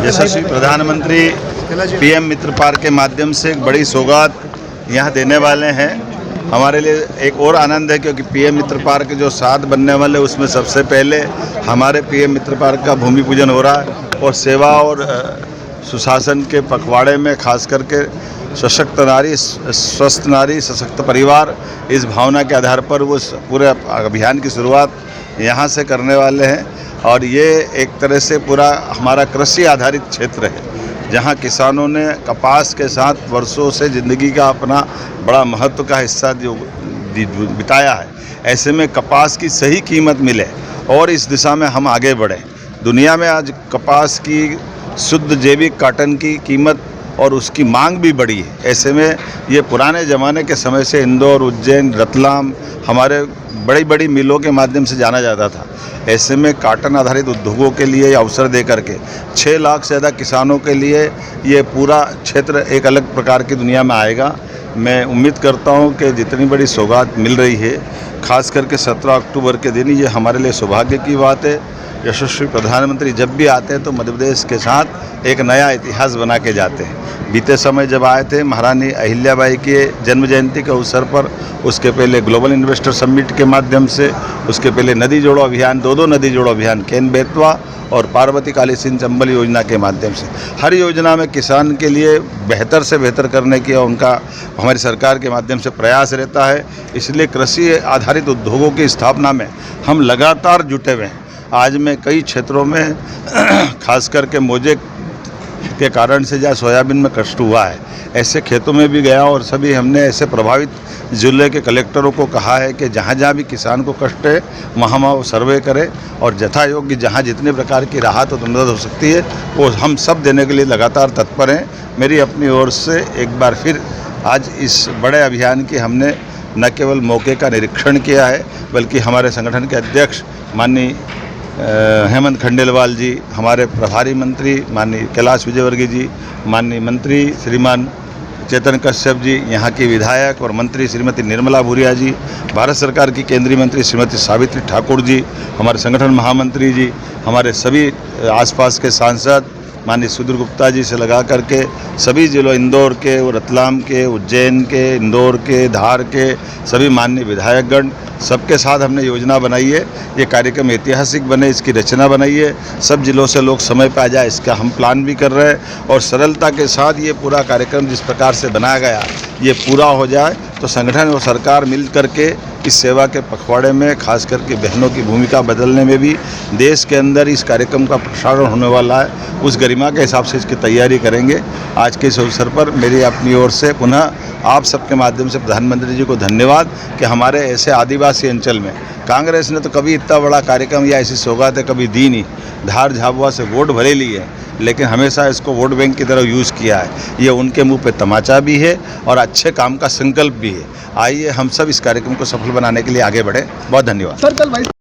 यशस्वी प्रधानमंत्री पीएम मित्र पार्क के माध्यम से एक बड़ी सौगात यहाँ देने वाले हैं। हमारे लिए एक और आनंद है क्योंकि पीएम मित्र पार्क जो 7 बनने वाले उसमें सबसे पहले हमारे पीएम मित्र पार्क का भूमि पूजन हो रहा है और सेवा और सुशासन के पखवाड़े में खास करके सशक्त नारी, स्वस्थ नारी, सशक्त परिवार, इस भावना के आधार पर वो पूरे अभियान की शुरुआत यहाँ से करने वाले हैं। और ये एक तरह से पूरा हमारा कृषि आधारित क्षेत्र है जहाँ किसानों ने कपास के साथ वर्षों से ज़िंदगी का अपना बड़ा महत्व का हिस्सा जो बिताया है। ऐसे में कपास की सही कीमत मिले और इस दिशा में हम आगे बढ़ें। दुनिया में आज कपास की शुद्ध जैविक कॉटन की कीमत और उसकी मांग भी बढ़ी है। ऐसे में ये पुराने ज़माने के समय से इंदौर, उज्जैन, रतलाम हमारे बड़ी बड़ी मिलों के माध्यम से जाना जाता था। ऐसे में कॉटन आधारित उद्योगों के लिए अवसर दे करके 6 लाख से ज़्यादा किसानों के लिए ये पूरा क्षेत्र एक अलग प्रकार की दुनिया में आएगा। मैं उम्मीद करता हूँ कि जितनी बड़ी सौगात मिल रही है, खास करके 17 अक्टूबर के दिन, ये हमारे लिए सौभाग्य की बात है। यशस्वी प्रधानमंत्री जब भी आते हैं तो मध्य प्रदेश के साथ एक नया इतिहास बना के जाते हैं। बीते समय जब आए थे महारानी अहिल्याबाई के जन्म जयंती के अवसर पर, उसके पहले ग्लोबल इन्वेस्टर समिट के माध्यम से, उसके पहले नदी जोड़ो अभियान, 2 नदी जोड़ो अभियान, केन बेतवा और पार्वती काली सिंध चंबल योजना के माध्यम से, हर योजना में किसान के लिए बेहतर से बेहतर करने की उनका हमारी सरकार के माध्यम से प्रयास रहता है। इसलिए कृषि आधारित उद्योगों की स्थापना में हम लगातार जुटे हुए हैं। आज मैं कई क्षेत्रों में खास करके मोजे के कारण से जहाँ सोयाबीन में कष्ट हुआ है, ऐसे खेतों में भी गया और सभी हमने ऐसे प्रभावित जिले के कलेक्टरों को कहा है कि जहाँ जहाँ भी किसान को कष्ट है वहाँ वो सर्वे करें और यथा योग्य जहाँ जितने प्रकार की राहत और मदद हो सकती है वो हम सब देने के लिए लगातार तत्पर हैं। मेरी अपनी ओर से एक बार फिर आज इस बड़े अभियान की हमने न केवल मौके का निरीक्षण किया है बल्कि हमारे संगठन के अध्यक्ष माननीय हेमंत खंडेलवाल जी, हमारे प्रभारी मंत्री माननीय कैलाश विजयवर्गीय जी, माननीय मंत्री श्रीमान चेतन कश्यप जी, यहाँ की विधायक और मंत्री श्रीमती निर्मला भूरिया जी, भारत सरकार की केंद्रीय मंत्री श्रीमती सावित्री ठाकुर जी, हमारे संगठन महामंत्री जी, हमारे सभी आसपास के सांसद माननीय सुधीर गुप्ता जी से लगा करके सभी जिलों, इंदौर के, रतलाम के, उज्जैन के, इंदौर के, धार के सभी माननीय विधायकगण, सबके साथ हमने योजना बनाई है। ये कार्यक्रम ऐतिहासिक बने, इसकी रचना बनाई है। सब जिलों से लोग समय पे आ जाए, इसका हम प्लान भी कर रहे हैं और सरलता के साथ ये पूरा कार्यक्रम जिस प्रकार से बनाया गया ये पूरा हो जाए तो संगठन और सरकार मिल करके इस सेवा के पखवाड़े में खास करके बहनों की भूमिका बदलने में भी देश के अंदर इस कार्यक्रम का प्रसारण होने वाला है, उस गरिमा के हिसाब से इसकी तैयारी करेंगे। आज के इस अवसर पर मेरी अपनी ओर से पुनः आप सबके माध्यम से प्रधानमंत्री जी को धन्यवाद कि हमारे ऐसे आदिवासी अंचल में कांग्रेस ने तो कभी इतना बड़ा कार्यक्रम या ऐसी सौगातें कभी दी नहीं। धार झाबुआ से वोट भले लिए लेकिन हमेशा इसको वोट बैंक की तरह यूज़ किया है। ये उनके मुंह पे तमाचा भी है और अच्छे काम का संकल्प भी है। आइए हम सब इस कार्यक्रम को सफल बनाने के लिए आगे बढ़े। बहुत धन्यवाद।